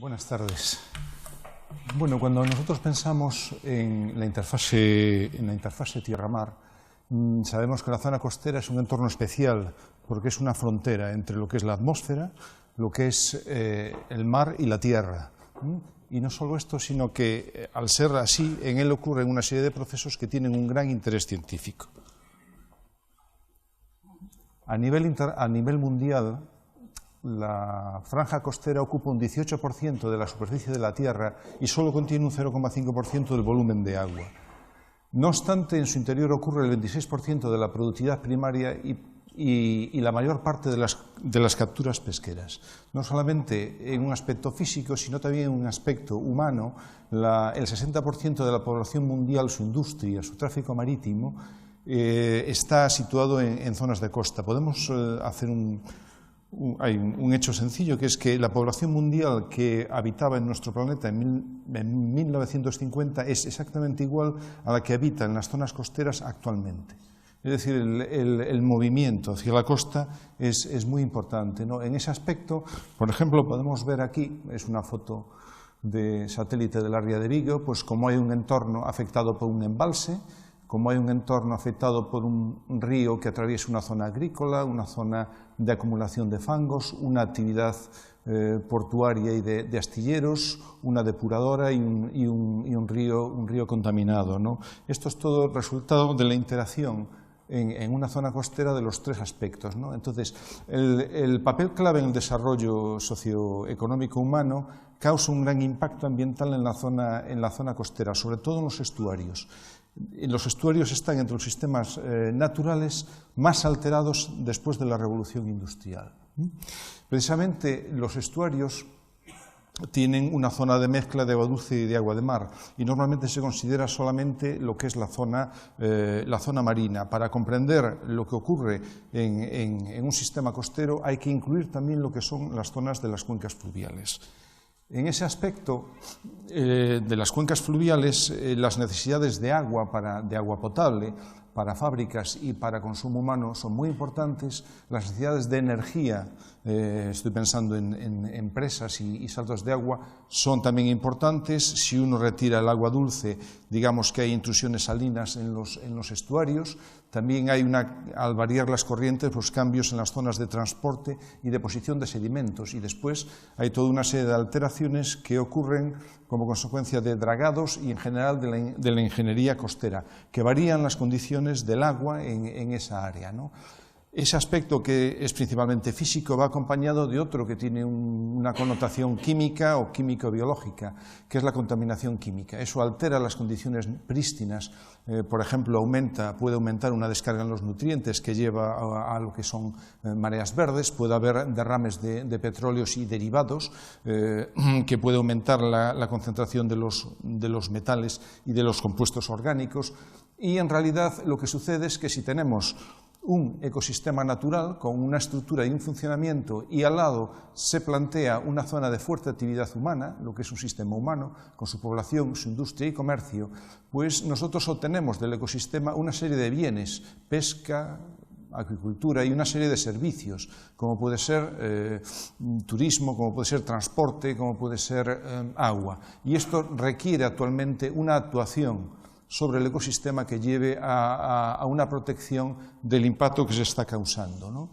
Buenas tardes. Bueno, cuando nosotros pensamos en la interfase tierra-mar, sabemos que la zona costera es un entorno especial porque es una frontera entre lo que es la atmósfera, lo que es el mar y la tierra. Y no solo esto, sino que al ser así, en él ocurren una serie de procesos que tienen un gran interés científico. A nivel mundial, la franja costera ocupa un 18% de la superficie de la Tierra y solo contiene un 0,5% del volumen de agua. No obstante, en su interior ocurre el 26% de la productividad primaria y la mayor parte de las capturas pesqueras. No solamente en un aspecto físico, sino también en un aspecto humano. El 60% de la población mundial, su industria, su tráfico marítimo, está situado en zonas de costa. Podemos hacer hay un hecho sencillo, que es que la población mundial que habitaba en nuestro planeta en 1950 es exactamente igual a la que habita en las zonas costeras actualmente. Es decir, el movimiento hacia la costa es muy importante, ¿no? En ese aspecto, por ejemplo, podemos ver aquí, es una foto de satélite de la ría de Vigo, pues como hay un entorno afectado por un embalse, como hay un entorno afectado por un río que atraviesa una zona agrícola, una zona de acumulación de fangos, una actividad portuaria y de astilleros, una depuradora y un río contaminado, ¿no? Esto es todo resultado de la interacción en una zona costera de los tres aspectos, ¿no? Entonces, el papel clave en el desarrollo socioeconómico humano causa un gran impacto ambiental en la zona costera, sobre todo en los estuarios. Los estuarios están entre los sistemas naturales más alterados después de la revolución industrial. Precisamente los estuarios tienen una zona de mezcla de agua dulce y de agua de mar, y normalmente se considera solamente lo que es la zona marina. Para comprender lo que ocurre en un sistema costero hay que incluir también lo que son las zonas de las cuencas fluviales. En ese aspecto de las cuencas fluviales, las necesidades de agua potable para fábricas y para consumo humano son muy importantes. Las necesidades de energía, estoy pensando en presas y saltos de agua, son también importantes. Si uno retira el agua dulce, digamos que hay intrusiones salinas en los estuarios. También hay, al variar las corrientes, pues cambios en las zonas de transporte y deposición de sedimentos. Y después hay toda una serie de alteraciones que ocurren como consecuencia de dragados y en general de la ingeniería costera, que varían las condiciones del agua en esa área, ¿no? Ese aspecto, que es principalmente físico, va acompañado de otro que tiene una connotación química o químico-biológica, que es la contaminación química. Eso altera las condiciones prístinas. Por ejemplo, puede aumentar una descarga en los nutrientes que lleva a lo que son mareas verdes, puede haber derrames de petróleos y derivados, que puede aumentar la concentración de los metales y de los compuestos orgánicos. Y en realidad lo que sucede es que si tenemos un ecosistema natural con una estructura y un funcionamiento y al lado se plantea una zona de fuerte actividad humana, lo que es un sistema humano, con su población, su industria y comercio, pues nosotros obtenemos del ecosistema una serie de bienes, pesca, agricultura y una serie de servicios, como puede ser turismo, como puede ser transporte, como puede ser agua. Y esto requiere actualmente una actuación sobre el ecosistema que lleve a una protección del impacto que se está causando, ¿no?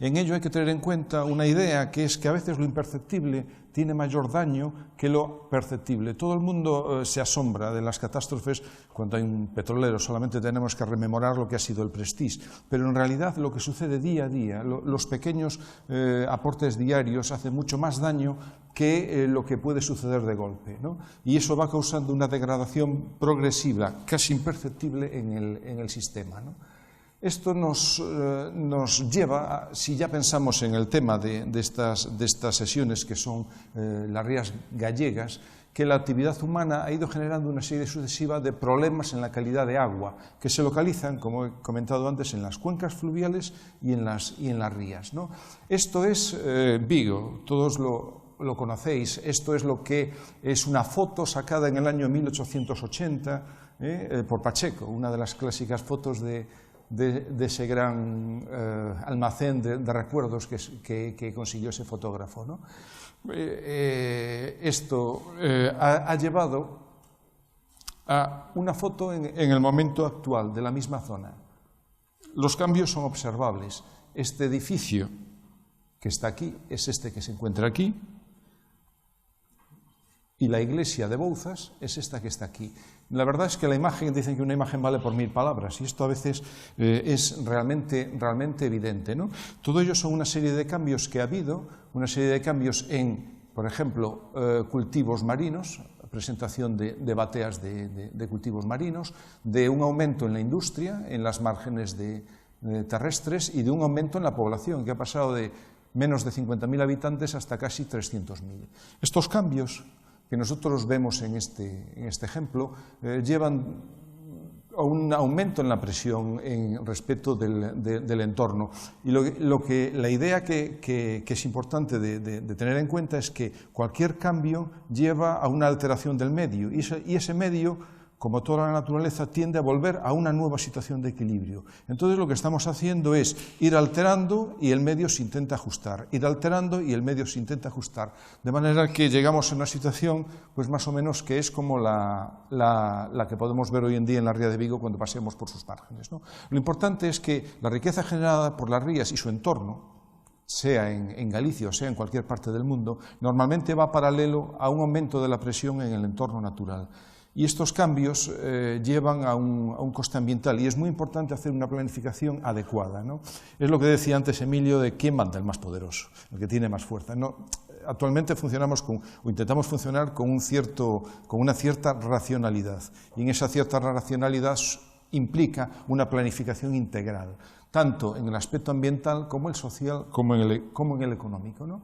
En ello hay que tener en cuenta una idea, que es que a veces lo imperceptible tiene mayor daño que lo perceptible. Todo el mundo se asombra de las catástrofes cuando hay un petrolero, solamente tenemos que rememorar lo que ha sido el Prestige, pero en realidad lo que sucede día a día, los pequeños aportes diarios hacen mucho más daño que lo que puede suceder de golpe, ¿no? Y eso va causando una degradación progresiva, casi imperceptible en el sistema, ¿no? Esto nos lleva, si ya pensamos en el tema de estas sesiones, que son las rías gallegas, que la actividad humana ha ido generando una serie sucesiva de problemas en la calidad de agua, que se localizan, como he comentado antes, en las cuencas fluviales y en las rías, ¿no? Esto es Vigo, todos lo conocéis. Esto es lo que es una foto sacada en el año 1880 por Pacheco, una de las clásicas fotos de ese gran almacén de recuerdos que consiguió ese fotógrafo, ¿no? Esto ha llevado a una foto en el momento actual de la misma zona. Los cambios son observables. Este edificio que está aquí es este que se encuentra aquí, y la iglesia de Bouzas es esta que está aquí. La verdad es que la imagen, dicen que una imagen vale por 1000 palabras, y esto a veces es realmente evidente, ¿no? Todo ello son una serie de cambios que ha habido, una serie de cambios en, por ejemplo, cultivos marinos, presentación de bateas de cultivos marinos, de un aumento en la industria, en las márgenes terrestres, y de un aumento en la población, que ha pasado de menos de 50.000 habitantes hasta casi 300.000. Estos cambios que nosotros vemos en este ejemplo llevan a un aumento en la presión respecto del entorno. Y la idea que es importante de tener en cuenta es que cualquier cambio lleva a una alteración del medio, y ese medio, como toda la naturaleza, tiende a volver a una nueva situación de equilibrio. Entonces lo que estamos haciendo es ir alterando y el medio se intenta ajustar, ir alterando y el medio se intenta ajustar, de manera que llegamos a una situación pues más o menos que es como la que podemos ver hoy en día en la ría de Vigo cuando paseamos por sus márgenes, ¿no? Lo importante es que la riqueza generada por las rías y su entorno, sea en Galicia o sea en cualquier parte del mundo, normalmente va paralelo a un aumento de la presión en el entorno natural. Y estos cambios llevan a un coste ambiental, y es muy importante hacer una planificación adecuada, ¿no? Es lo que decía antes Emilio de quién manda, el más poderoso, el que tiene más fuerza, ¿no? Actualmente funcionamos intentamos funcionar con una cierta racionalidad, y en esa cierta racionalidad implica una planificación integral, tanto en el aspecto ambiental como el social, como en el económico, ¿no?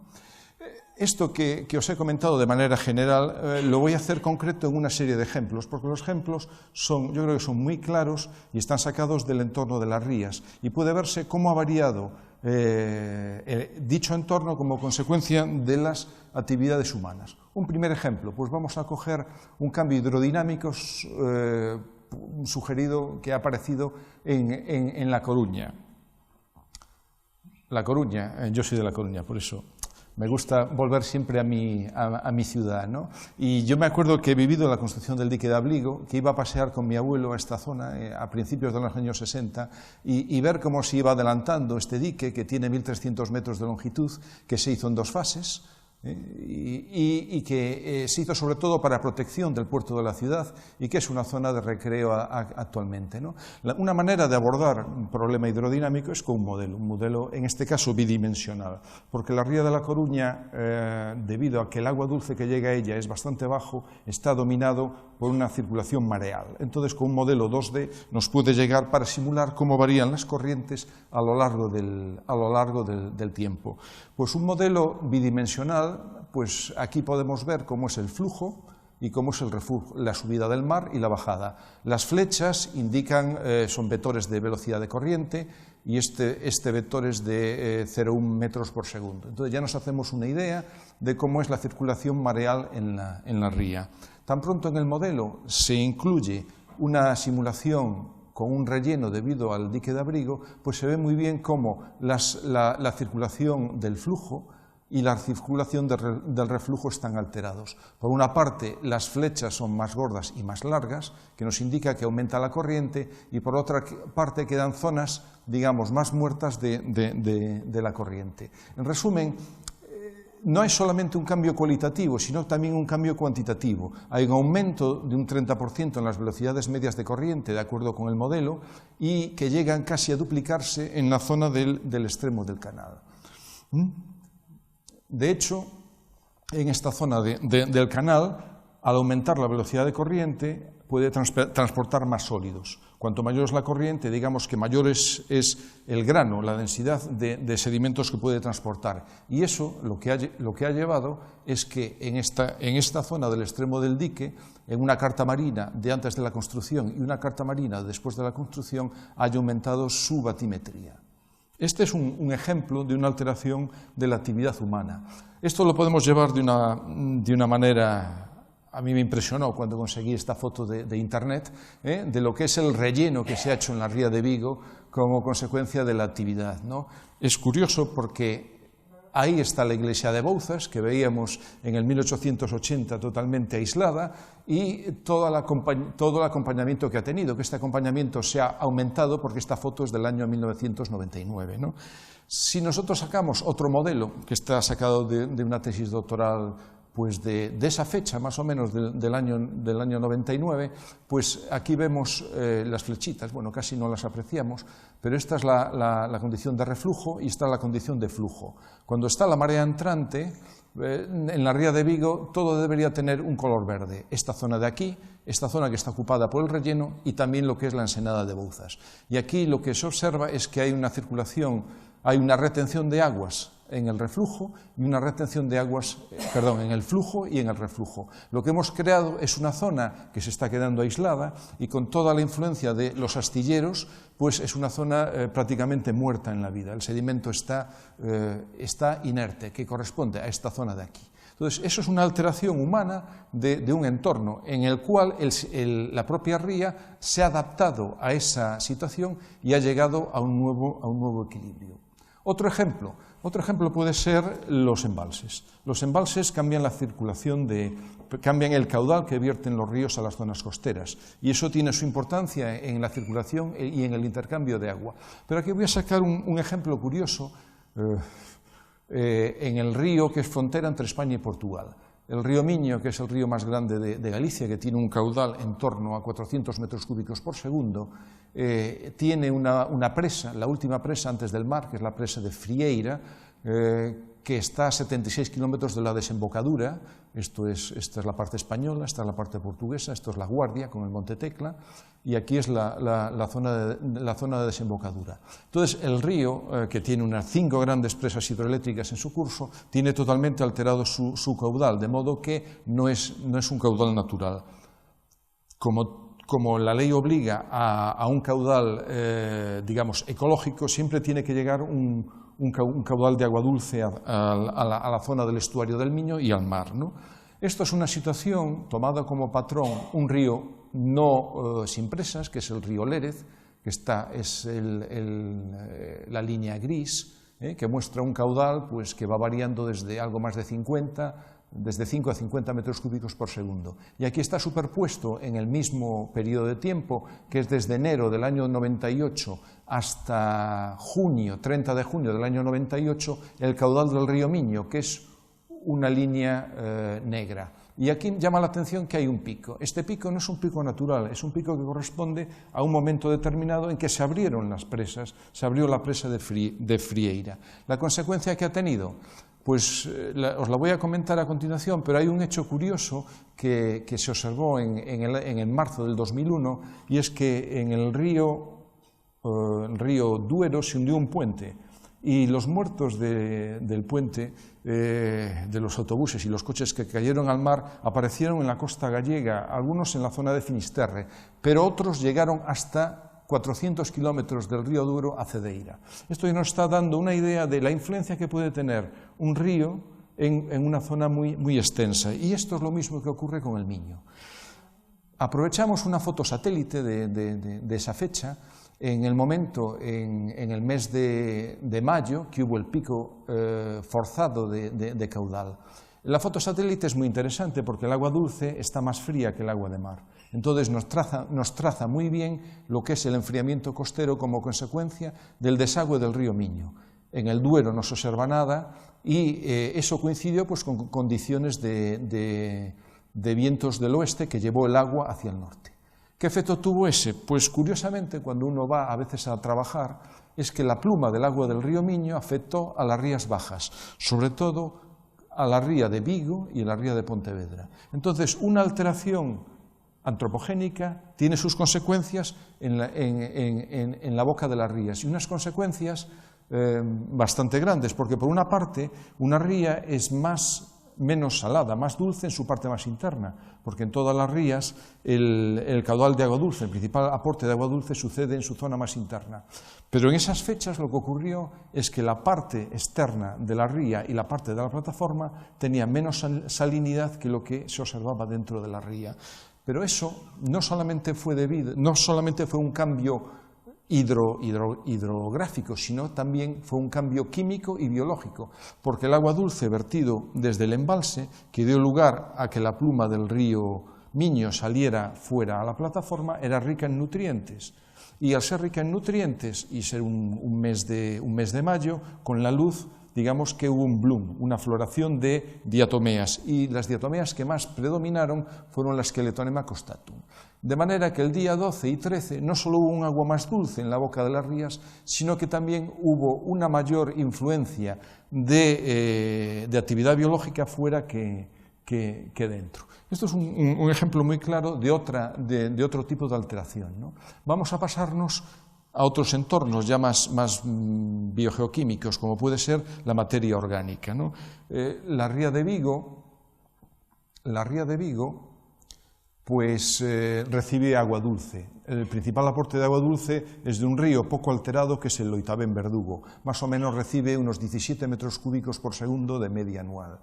Esto que os he comentado de manera general lo voy a hacer concreto en una serie de ejemplos, porque los ejemplos yo creo que son muy claros y están sacados del entorno de las rías, y puede verse cómo ha variado dicho entorno como consecuencia de las actividades humanas. Un primer ejemplo, pues vamos a coger un cambio hidrodinámico sugerido que ha aparecido en La Coruña. La Coruña, yo soy de La Coruña, por eso me gusta volver siempre a mi ciudad, ¿no? Y yo me acuerdo que he vivido la construcción del dique de Abligo, que iba a pasear con mi abuelo a esta zona a principios de los años 60 y ver cómo se iba adelantando este dique, que tiene 1.300 metros de longitud, que se hizo en 2 fases, y que se hizo sobre todo para protección del puerto de la ciudad, y que es una zona de recreo actualmente, ¿no? Una manera de abordar un problema hidrodinámico es con un modelo en este caso bidimensional, porque la ría de La Coruña, debido a que el agua dulce que llega a ella es bastante bajo, está dominado por una circulación mareal. Entonces, con un modelo 2D nos puede llegar para simular cómo varían las corrientes a lo largo del tiempo. Pues un modelo bidimensional, pues aquí podemos ver cómo es el flujo y cómo es la subida del mar y la bajada. Las flechas indican, son vectores de velocidad de corriente, y este vector es de 0,1 metros por segundo. Entonces ya nos hacemos una idea de cómo es la circulación mareal en la ría. Tan pronto en el modelo se incluye una simulación con un relleno debido al dique de Abrigo, pues se ve muy bien cómo la circulación del flujo y la circulación del reflujo están alterados. Por una parte, las flechas son más gordas y más largas, que nos indica que aumenta la corriente, y por otra parte quedan zonas, digamos, más muertas de la corriente. En resumen, no es solamente un cambio cualitativo, sino también un cambio cuantitativo. Hay un aumento de un 30% en las velocidades medias de corriente, de acuerdo con el modelo, y que llegan casi a duplicarse en la zona del extremo del canal. De hecho, en esta zona del canal, al aumentar la velocidad de corriente, puede transportar más sólidos. Cuanto mayor es la corriente, digamos que mayor es el grano, la densidad de sedimentos que puede transportar. Y eso lo que ha llevado es que en esta zona del extremo del dique, en una carta marina de antes de la construcción y una carta marina después de la construcción, haya aumentado su batimetría. Este es un ejemplo de una alteración de la actividad humana. Esto lo podemos llevar de una manera. A mí me impresionó cuando conseguí esta foto de internet, de lo que es el relleno que se ha hecho en la ría de Vigo como consecuencia de la actividad, ¿no? Es curioso porque Ahí está la iglesia de Bouzas, que veíamos en el 1880 totalmente aislada, y todo el acompañamiento que ha tenido, que este acompañamiento se ha aumentado porque esta foto es del año 1999, ¿no? Si nosotros sacamos otro modelo, que está sacado de una tesis doctoral pues de esa fecha, más o menos del año 99, pues aquí vemos las flechitas, bueno, casi no las apreciamos, pero esta es la condición de reflujo y esta es la condición de flujo. Cuando está la marea entrante, en la ría de Vigo todo debería tener un color verde, esta zona de aquí, esta zona que está ocupada por el relleno y también lo que es la ensenada de Bouzas. Y aquí lo que se observa es que hay una circulación, hay una retención de aguas en el reflujo y una retención de aguas, en el flujo y en el reflujo. Lo que hemos creado es una zona que se está quedando aislada y con toda la influencia de los astilleros, pues es una zona prácticamente muerta en la vida. El sedimento está inerte, que corresponde a esta zona de aquí. Entonces, eso es una alteración humana de un entorno en el cual la propia ría se ha adaptado a esa situación y ha llegado a un nuevo equilibrio. Otro ejemplo puede ser los embalses. Los embalses cambian la circulación, cambian el caudal que vierten los ríos a las zonas costeras, y eso tiene su importancia en la circulación y en el intercambio de agua. Pero aquí voy a sacar un ejemplo curioso en el río que es frontera entre España y Portugal. El río Miño, que es el río más grande de Galicia, que tiene un caudal en torno a 400 metros cúbicos por segundo, tiene una presa, la última presa antes del mar, que es la presa de Frieira, que está a 76 kilómetros de la desembocadura. Esta es la parte española, esta es la parte portuguesa, esto es La Guardia con el Monte Tecla, y aquí es la zona de desembocadura. Entonces, el río, que tiene unas 5 grandes presas hidroeléctricas en su curso, tiene totalmente alterado su caudal, de modo que no es un caudal natural. Como la ley obliga a un caudal, digamos, ecológico, siempre tiene que llegar un caudal de agua dulce a la zona del estuario del Miño y al mar, ¿no? Esto es una situación tomada como patrón un río sin presas, que es el río Lérez, que es la línea gris, que muestra un caudal pues, que va variando desde algo más de 5 a 50 metros cúbicos por segundo. Y aquí está superpuesto en el mismo periodo de tiempo, que es desde enero del año 98 hasta 30 de junio del año 98, el caudal del río Miño, que es una línea negra. Y aquí llama la atención que hay un pico. Este pico no es un pico natural, es un pico que corresponde a un momento determinado en que se abrieron las presas, se abrió la presa de Frieira. ¿La consecuencia que ha tenido? Pues os la voy a comentar a continuación, pero hay un hecho curioso que se observó en marzo del 2001, y es que en el río Duero se hundió un puente, y los muertos del puente, de los autobuses y los coches que cayeron al mar, aparecieron en la costa gallega, algunos en la zona de Finisterre, pero otros llegaron hasta 400 kilómetros del río Duero a Cedeira. Esto nos está dando una idea de la influencia que puede tener un río en una zona muy extensa, y esto es lo mismo que ocurre con el Miño. Aprovechamos una foto satélite de esa fecha, en el momento, en el mes de mayo, que hubo el pico forzado de caudal. La foto satélite es muy interesante porque el agua dulce está más fría que el agua de mar. Entonces nos traza muy bien lo que es el enfriamiento costero como consecuencia del desagüe del río Miño. En el Duero no se observa nada y eso coincidió pues, con condiciones de vientos del oeste que llevó el agua hacia el norte. ¿Qué efecto tuvo ese? Pues curiosamente, cuando uno va a veces a trabajar, es que la pluma del agua del río Miño afectó a las rías bajas, sobre todo a la ría de Vigo y a la ría de Pontevedra. Entonces, una alteración antropogénica tiene sus consecuencias en la boca de las rías, y unas consecuencias bastante grandes, porque por una parte, una ría es menos salada, más dulce en su parte más interna, porque en todas las rías el caudal de agua dulce, el principal aporte de agua dulce sucede en su zona más interna. Pero en esas fechas lo que ocurrió es que la parte externa de la ría y la parte de la plataforma tenía menos salinidad que lo que se observaba dentro de la ría. Pero eso no solamente fue un cambio hidrográfico, sino también fue un cambio químico y biológico, porque el agua dulce vertido desde el embalse, que dio lugar a que la pluma del río Miño saliera fuera a la plataforma, era rica en nutrientes. Y al ser rica en nutrientes y ser un mes de mayo, con la luz, digamos que hubo un bloom, una floración de diatomeas, y las diatomeas que más predominaron fueron las Skeletonema costatum. De manera que el día 12 y 13 no solo hubo un agua más dulce en la boca de las rías, sino que también hubo una mayor influencia de actividad biológica fuera que dentro. Esto es un ejemplo muy claro de otro tipo de alteración, ¿no? Vamos a pasarnos a otros entornos ya más biogeoquímicos, como puede ser la materia orgánica, ¿no? La ría de Vigo, pues recibe agua dulce. El principal aporte de agua dulce es de un río poco alterado, que es el Loitaben-Verdugo. Más o menos recibe unos 17 metros cúbicos por segundo de media anual.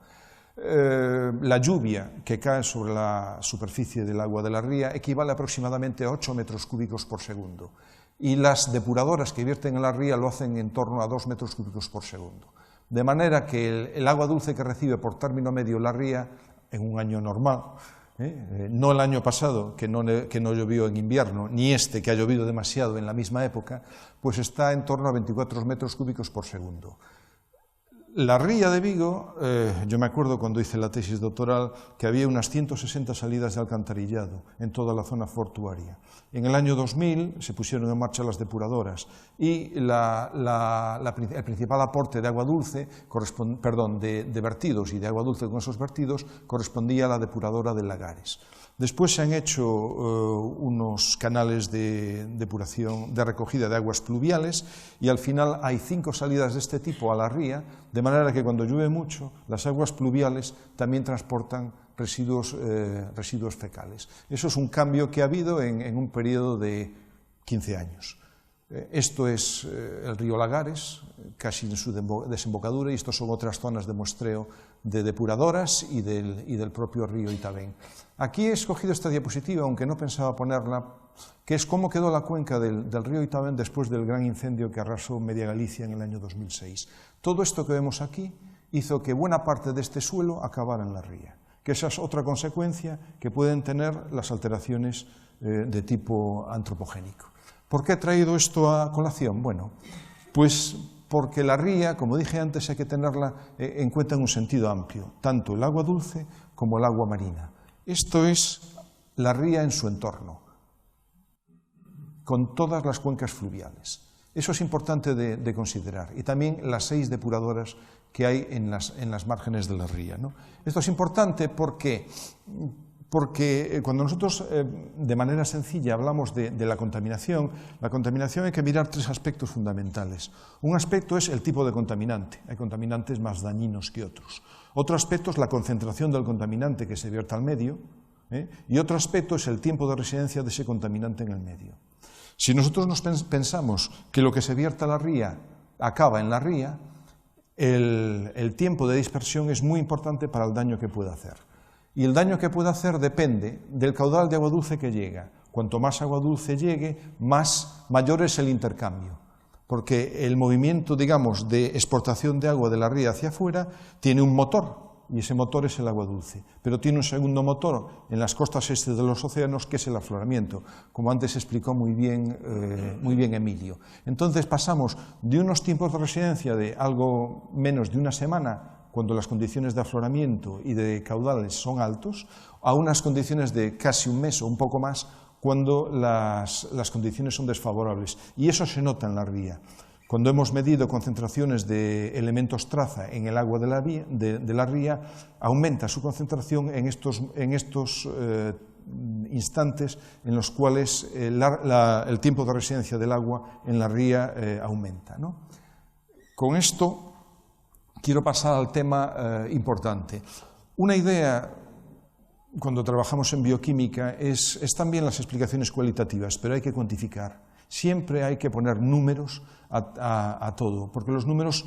La lluvia que cae sobre la superficie del agua de la ría equivale aproximadamente a 8 metros cúbicos por segundo. Y las depuradoras que vierten en la ría lo hacen en torno a 2 metros cúbicos por segundo. De manera que el agua dulce que recibe por término medio la ría en un año normal, no el año pasado que no llovió en invierno, ni este que ha llovido demasiado en la misma época, pues está en torno a 24 metros cúbicos por segundo. La ría de Vigo, yo me acuerdo cuando hice la tesis doctoral que había unas 160 salidas de alcantarillado en toda la zona portuaria. En el año 2000 se pusieron en marcha las depuradoras y el principal aporte de agua dulce, de vertidos y de agua dulce con esos vertidos, correspondía a la depuradora de Lagares. Después se han hecho unos canales de depuración, de recogida de aguas pluviales, y al final hay 5 salidas de este tipo a la ría, de manera que cuando llueve mucho, las aguas pluviales también transportan residuos fecales. Eso es un cambio que ha habido en un periodo de 15 años. Esto es el río Lagares, casi en su desembocadura, y estos son otras zonas de muestreo de depuradoras y del propio río Itabén. Aquí he escogido esta diapositiva, aunque no pensaba ponerla, que es cómo quedó la cuenca del río Itabén después del gran incendio que arrasó media Galicia en el año 2006. Todo esto que vemos aquí hizo que buena parte de este suelo acabara en la ría, que esa es otra consecuencia que pueden tener las alteraciones de tipo antropogénico. ¿Por qué he traído esto a colación? Bueno, pues porque la ría, como dije antes, hay que tenerla en cuenta en un sentido amplio, tanto el agua dulce como el agua marina. Esto es la ría en su entorno, con todas las cuencas fluviales. Eso es importante de considerar. Y también las 6 depuradoras que hay en las márgenes de la ría, ¿no? Esto es importante porque cuando nosotros de manera sencilla hablamos de la contaminación hay que mirar 3 aspectos fundamentales. Un aspecto es el tipo de contaminante, hay contaminantes más dañinos que otros. Otro aspecto es la concentración del contaminante que se vierte al medio, y otro aspecto es el tiempo de residencia de ese contaminante en el medio. Si nosotros nos pensamos que lo que se vierte a la ría acaba en la ría, el tiempo de dispersión es muy importante para el daño que puede hacer. Y el daño que puede hacer depende del caudal de agua dulce que llega. Cuanto más agua dulce llegue, mayor es el intercambio. Porque el movimiento, digamos, de exportación de agua de la ría hacia afuera tiene un motor, y ese motor es el agua dulce. Pero tiene un segundo motor en las costas este de los océanos, que es el afloramiento, como antes explicó muy bien Emilio. Entonces pasamos de unos tiempos de residencia de algo menos de una semana, cuando las condiciones de afloramiento y de caudales son altos, a unas condiciones de casi un mes o un poco más, cuando las condiciones son desfavorables. Y eso se nota en la ría. Cuando hemos medido concentraciones de elementos traza en el agua de la ría, aumenta su concentración en estos instantes en los cuales el tiempo de residencia del agua en la ría aumenta, ¿no? Con esto quiero pasar al tema importante. Una idea, cuando trabajamos en bioquímica, es también las explicaciones cualitativas, pero hay que cuantificar. Siempre hay que poner números a todo, porque los números,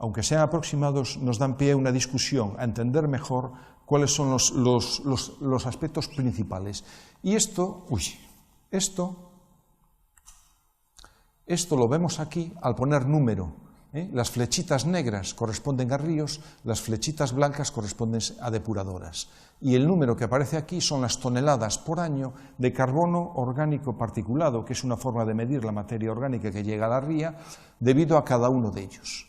aunque sean aproximados, nos dan pie a una discusión, a entender mejor cuáles son los aspectos principales. Y esto Esto lo vemos aquí al poner número. Las flechitas negras corresponden a ríos, las flechitas blancas corresponden a depuradoras. Y el número que aparece aquí son las toneladas por año de carbono orgánico particulado, que es una forma de medir la materia orgánica que llega a la ría, debido a cada uno de ellos.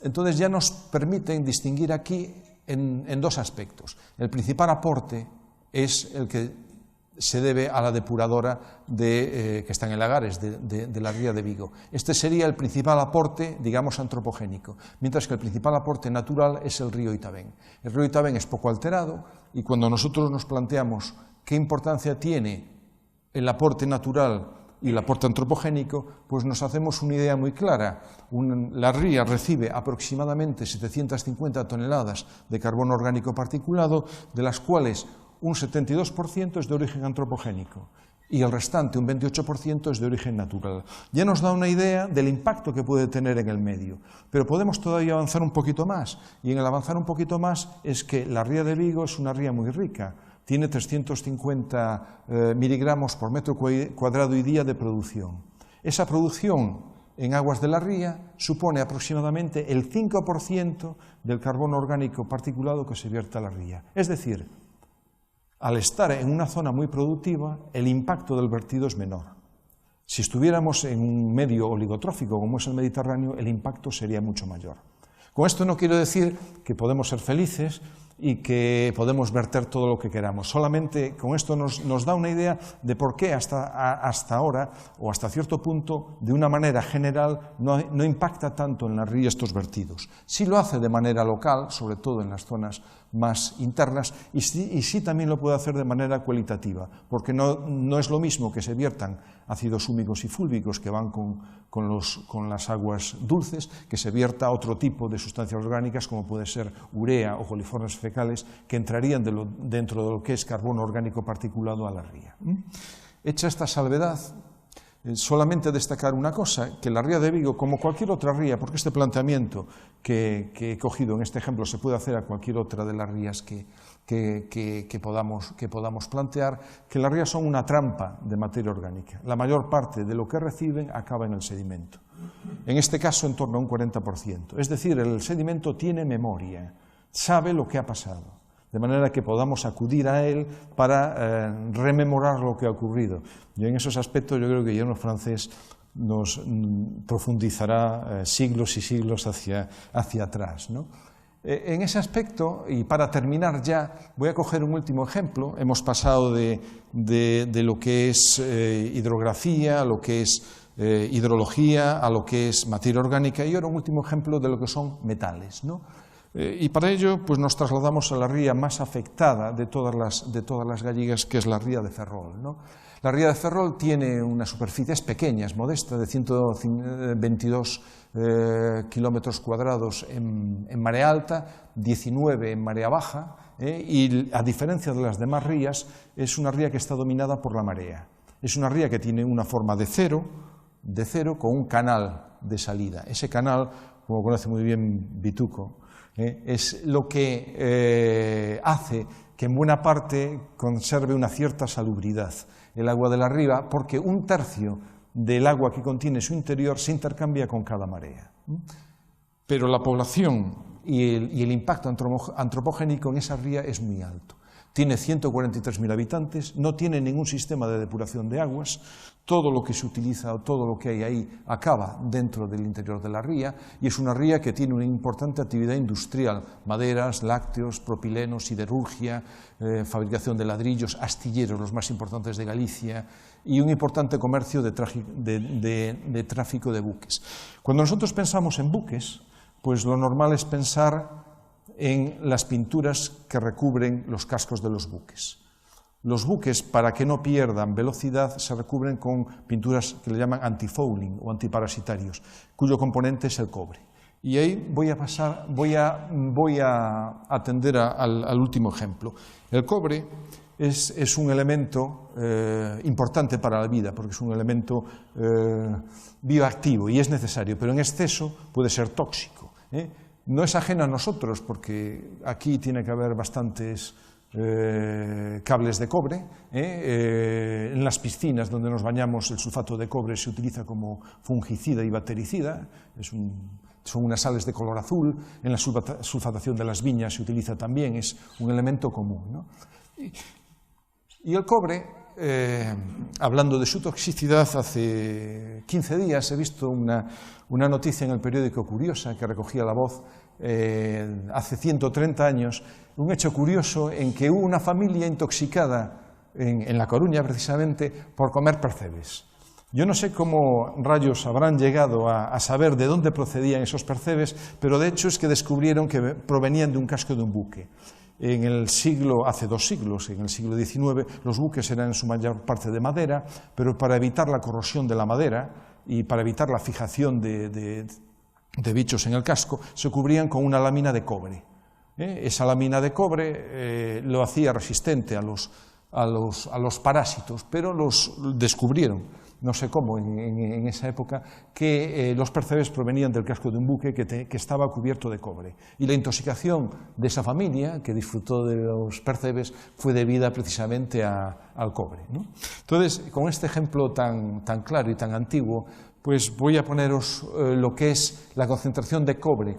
Entonces ya nos permiten distinguir aquí en dos aspectos. El principal aporte es el que se debe a la depuradora que está en el Lagares, de la ría de Vigo. Este sería el principal aporte, digamos, antropogénico, mientras que el principal aporte natural es el río Itabén. El río Itabén es poco alterado y cuando nosotros nos planteamos qué importancia tiene el aporte natural y el aporte antropogénico, pues nos hacemos una idea muy clara. La ría recibe aproximadamente 750 toneladas de carbono orgánico particulado, de las cuales un 72% es de origen antropogénico y el restante, un 28%, es de origen natural. Ya nos da una idea del impacto que puede tener en el medio, pero podemos todavía avanzar un poquito más, y en el avanzar un poquito más es que la ría de Vigo es una ría muy rica, tiene 350 miligramos por metro cuadrado y día de producción. Esa producción en aguas de la ría supone aproximadamente el 5% del carbono orgánico particulado que se vierte a la ría. Es decir, al estar en una zona muy productiva, el impacto del vertido es menor. Si estuviéramos en un medio oligotrófico como es el Mediterráneo, el impacto sería mucho mayor. Con esto no quiero decir que podemos ser felices y que podemos verter todo lo que queramos. Solamente con esto nos da una idea de por qué hasta ahora, o hasta cierto punto, de una manera general, no impacta tanto en la ría estos vertidos. Sí lo hace de manera local, sobre todo en las zonas más internas, y sí también lo puede hacer de manera cualitativa, porque no es lo mismo que se viertan ácidos húmicos y fúlvicos que van con las aguas dulces, que se vierta otro tipo de sustancias orgánicas como puede ser urea o coliformes fecales, que entrarían dentro de lo que es carbono orgánico particulado a la ría. Hecha esta salvedad, solamente destacar una cosa, que la ría de Vigo, como cualquier otra ría, porque este planteamiento que he cogido en este ejemplo se puede hacer a cualquier otra de las rías que podamos plantear, que las rías son una trampa de materia orgánica. La mayor parte de lo que reciben acaba en el sedimento. En este caso, en torno a un 40%. Es decir, el sedimento tiene memoria, sabe lo que ha pasado, de manera que podamos acudir a él para rememorar lo que ha ocurrido. Y en esos aspectos yo creo que Guillermo Francés nos profundizará siglos y siglos hacia atrás, ¿no? En ese aspecto, y para terminar ya, voy a coger un último ejemplo. Hemos pasado de lo que es hidrografía, a lo que es hidrología, a lo que es materia orgánica, y ahora un último ejemplo de lo que son metales, ¿no? Y para ello pues nos trasladamos a la ría más afectada de todas las gallegas, que es la ría de Ferrol, ¿no? La ría de Ferrol tiene una superficie pequeña, es modesta, de 122 kilómetros cuadrados en marea alta, 19 en marea baja, y a diferencia de las demás rías, es una ría que está dominada por la marea. Es una ría que tiene una forma de cero con un canal de salida. Ese canal, como conoce muy bien Vituco, es lo que hace que en buena parte conserve una cierta salubridad el agua de la ría, porque un tercio del agua que contiene su interior se intercambia con cada marea. Pero la población y el impacto antropogénico en esa ría es muy alto. Tiene 143.000 habitantes, no tiene ningún sistema de depuración de aguas, todo lo que se utiliza o todo lo que hay ahí acaba dentro del interior de la ría, y es una ría que tiene una importante actividad industrial: maderas, lácteos, propileno, siderurgia, fabricación de ladrillos, astilleros, los más importantes de Galicia, y un importante comercio de tráfico de buques. Cuando nosotros pensamos en buques, pues lo normal es pensar en las pinturas que recubren los cascos de los buques. Los buques, para que no pierdan velocidad, se recubren con pinturas que le llaman antifouling o antiparasitarios, cuyo componente es el cobre. Y ahí voy a atender al último ejemplo. El cobre es un elemento importante para la vida, porque es un elemento bioactivo y es necesario, pero en exceso puede ser tóxico. No es ajeno a nosotros, porque aquí tiene que haber bastantes cables de cobre. En las piscinas donde nos bañamos el sulfato de cobre se utiliza como fungicida y bactericida, son unas sales de color azul. En la sulfatación de las viñas se utiliza también, es un elemento común, ¿no? Y el cobre, hablando de su toxicidad, hace 15 días he visto una noticia en el periódico Curiosa que recogía La Voz. Hace 130 años, un hecho curioso en que hubo una familia intoxicada en La Coruña, precisamente, por comer percebes. Yo no sé cómo rayos habrán llegado a saber de dónde procedían esos percebes, pero de hecho es que descubrieron que provenían de un casco de un buque. Hace 2 siglos, en el siglo XIX, los buques eran en su mayor parte de madera, pero para evitar la corrosión de la madera y para evitar la fijación de bichos en el casco, se cubrían con una lámina de cobre. Esa lámina de cobre lo hacía resistente a los parásitos, pero los descubrieron, no sé cómo, en esa época, que los percebes provenían del casco de un buque que estaba cubierto de cobre. Y la intoxicación de esa familia, que disfrutó de los percebes, fue debida precisamente al cobre, ¿no? Entonces, con este ejemplo tan claro y tan antiguo, pues voy a poneros lo que es la concentración de cobre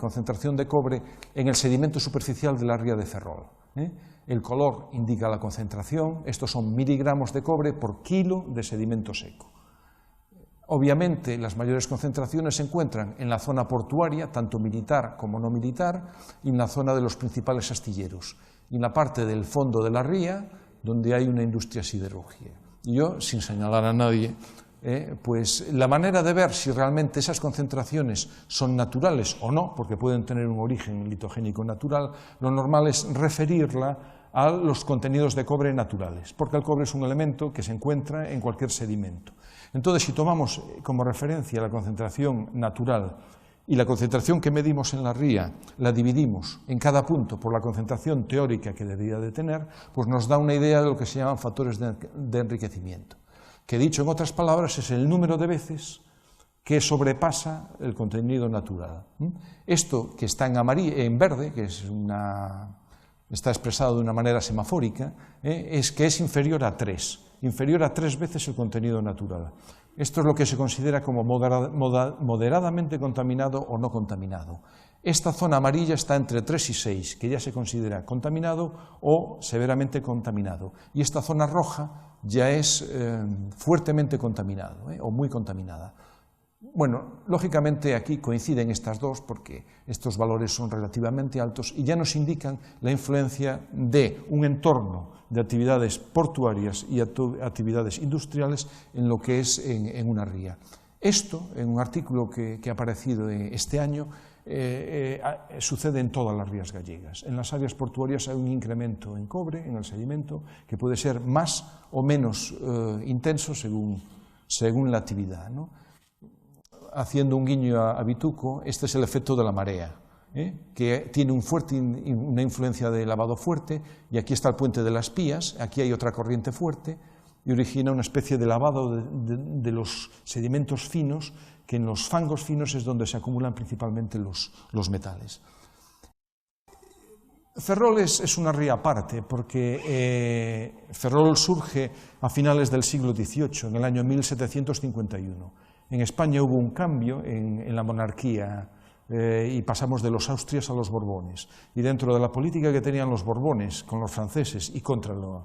en el sedimento superficial de la ría de Ferrol. El color indica la concentración, estos son miligramos de cobre por kilo de sedimento seco. Obviamente, las mayores concentraciones se encuentran en la zona portuaria, tanto militar como no militar, y en la zona de los principales astilleros, y en la parte del fondo de la ría, donde hay una industria siderúrgica. Y yo, sin señalar a nadie, pues la manera de ver si realmente esas concentraciones son naturales o no, porque pueden tener un origen litogénico natural, lo normal es referirla a los contenidos de cobre naturales, porque el cobre es un elemento que se encuentra en cualquier sedimento. Entonces, si tomamos como referencia la concentración natural y la concentración que medimos en la ría, la dividimos en cada punto por la concentración teórica que debería de tener, pues nos da una idea de lo que se llaman factores de enriquecimiento, que dicho en otras palabras es el número de veces que sobrepasa el contenido natural. Esto que está en verde, que está expresado de una manera semafórica, es que es inferior a 3 veces el contenido natural. Esto es lo que se considera como moderadamente contaminado o no contaminado. Esta zona amarilla está entre 3 y 6, que ya se considera contaminado o severamente contaminado. Y esta zona roja ya es fuertemente contaminado o muy contaminada. Bueno, lógicamente aquí coinciden estas dos porque estos valores son relativamente altos y ya nos indican la influencia de un entorno de actividades portuarias y actividades industriales en lo que es en una ría. Esto, en un artículo que ha aparecido este año, sucede en todas las rías gallegas. En las áreas portuarias hay un incremento en cobre, en el sedimento, que puede ser más o menos intenso según la actividad, ¿no? Haciendo un guiño a Bituco, este es el efecto de la marea, que tiene una influencia de lavado fuerte, y aquí está el puente de las Pías, aquí hay otra corriente fuerte, y origina una especie de lavado de los sedimentos finos, que en los fangos finos es donde se acumulan principalmente los metales. Ferrol es una ría aparte, porque Ferrol surge a finales del siglo XVIII, en el año 1751. En España hubo un cambio en la monarquía y pasamos de los Austrias a los Borbones. Y dentro de la política que tenían los Borbones con los franceses y contra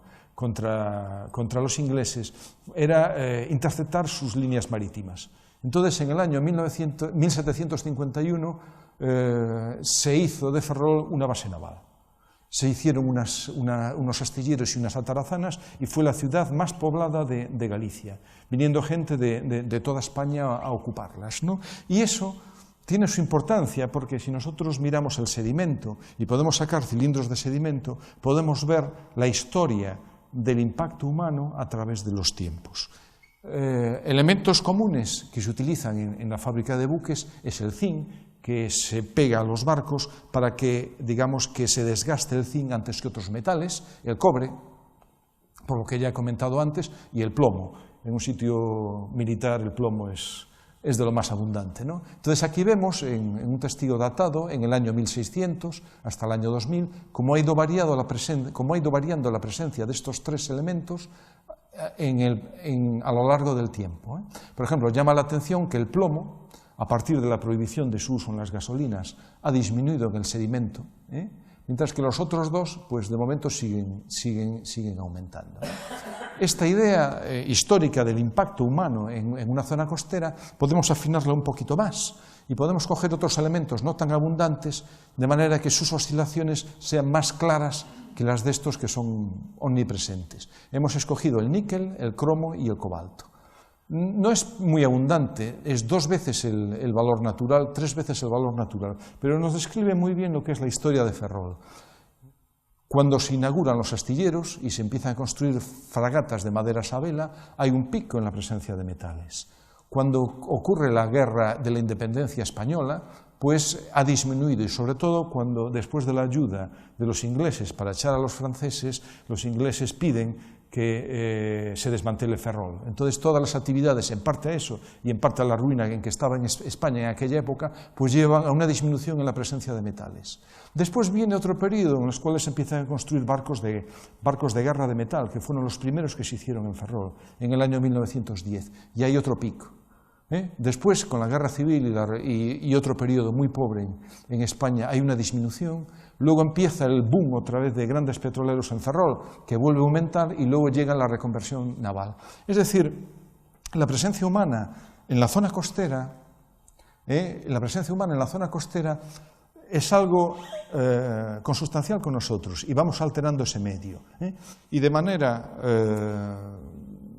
los ingleses era interceptar sus líneas marítimas. Entonces, en el año 1751 se hizo de Ferrol una base naval. Se hicieron unos astilleros y unas atarazanas y fue la ciudad más poblada de Galicia, viniendo gente de toda España a ocuparlas, ¿no? Y eso tiene su importancia porque si nosotros miramos el sedimento y podemos sacar cilindros de sedimento, podemos ver la historia del impacto humano a través de los tiempos. Elementos comunes que se utilizan en la fábrica de buques es el zinc, que se pega a los barcos para que, digamos, que se desgaste el zinc antes que otros metales, el cobre, por lo que ya he comentado antes, y el plomo. En un sitio militar el plomo es es de lo más abundante, ¿no? Entonces aquí vemos en un testigo datado en el año 1600 hasta el año 2000 cómo ha ido variando la presencia de estos tres elementos a lo largo del tiempo, ¿eh? Por ejemplo, llama la atención que el plomo, a partir de la prohibición de su uso en las gasolinas, ha disminuido en el sedimento, ¿eh? Mientras que los otros dos, pues de momento siguen aumentando, ¿no? Esta idea histórica del impacto humano en una zona costera podemos afinarla un poquito más y podemos coger otros elementos no tan abundantes de manera que sus oscilaciones sean más claras que las de estos que son omnipresentes. Hemos escogido el níquel, el cromo y el cobalto. No es muy abundante, es 2 veces el valor natural, 3 veces el valor natural, pero nos describe muy bien lo que es la historia de Ferrol. Cuando se inauguran los astilleros y se empiezan a construir fragatas de maderas a vela, hay un pico en la presencia de metales. Cuando ocurre la guerra de la independencia española, pues ha disminuido, y sobre todo cuando después de la ayuda de los ingleses para echar a los franceses, los ingleses piden que se desmantele Ferrol. Entonces todas las actividades, en parte a eso y en parte a la ruina en que estaba en España en aquella época, pues llevan a una disminución en la presencia de metales. Después viene otro periodo en los cuales se empiezan a construir barcos de guerra de metal, que fueron los primeros que se hicieron en Ferrol, en el año 1910, y hay otro pico. Después, con la guerra civil y otro periodo muy pobre en España, hay una disminución. Luego empieza el boom otra vez de grandes petroleros en Ferrol, que vuelve a aumentar, y luego llega la reconversión naval. Es decir, la presencia humana en la zona costera, es algo consustancial con nosotros, y vamos alterando ese medio. Y de manera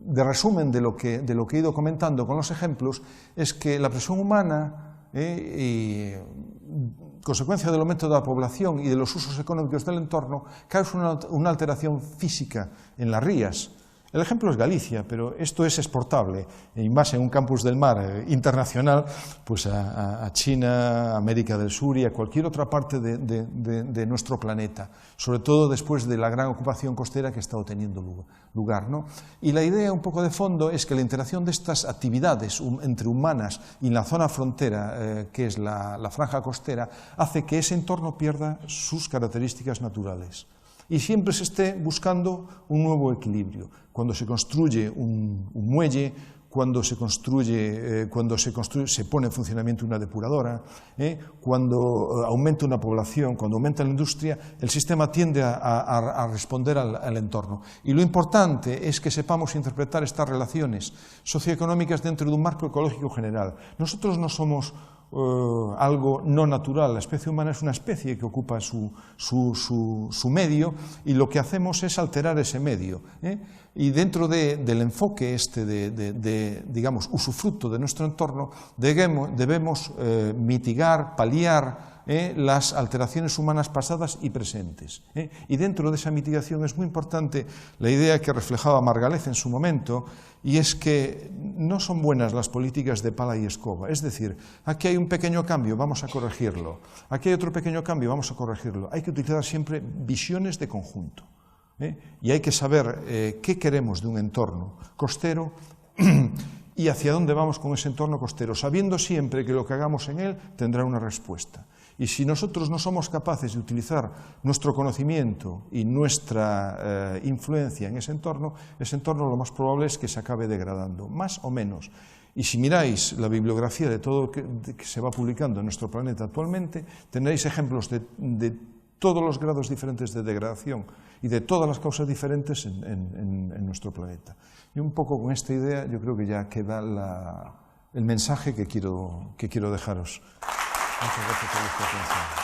de resumen de lo que he ido comentando con los ejemplos, es que la presión humana, consecuencia del aumento de la población y de los usos económicos del entorno, causa una alteración física en las rías. El ejemplo es Galicia, pero esto es exportable, y más en un campus del mar internacional, pues a China, a América del Sur y a cualquier otra parte de nuestro planeta, sobre todo después de la gran ocupación costera que ha estado teniendo lugar, ¿no? Y la idea un poco de fondo es que la interacción de estas actividades entre humanas y la zona frontera, que es la franja costera, hace que ese entorno pierda sus características naturales. Y siempre se esté buscando un nuevo equilibrio. Cuando se construye un muelle, cuando se pone en funcionamiento una depuradora, cuando aumenta una población, cuando aumenta la industria, el sistema tiende a responder al entorno. Y lo importante es que sepamos interpretar estas relaciones socioeconómicas dentro de un marco ecológico general. Nosotros no somos algo no natural. La especie humana es una especie que ocupa su medio, y lo que hacemos es alterar ese medio, y dentro del enfoque digamos, usufructo de nuestro entorno, debemos mitigar, paliar las alteraciones humanas pasadas y presentes. Y dentro de esa mitigación es muy importante la idea que reflejaba Margalef en su momento, y es que no son buenas las políticas de pala y escoba. Es decir, aquí hay un pequeño cambio, vamos a corregirlo. Aquí hay otro pequeño cambio, vamos a corregirlo. Hay que utilizar siempre visiones de conjunto. Y hay que saber qué queremos de un entorno costero y hacia dónde vamos con ese entorno costero, sabiendo siempre que lo que hagamos en él tendrá una respuesta. Y si nosotros no somos capaces de utilizar nuestro conocimiento y nuestra influencia en ese entorno lo más probable es que se acabe degradando, más o menos. Y si miráis la bibliografía de todo lo que se va publicando en nuestro planeta actualmente, tendréis ejemplos de todos los grados diferentes de degradación y de todas las causas diferentes en nuestro planeta. Y un poco con esta idea yo creo que ya queda el mensaje que quiero dejaros. Muchas gracias por vuestra atención.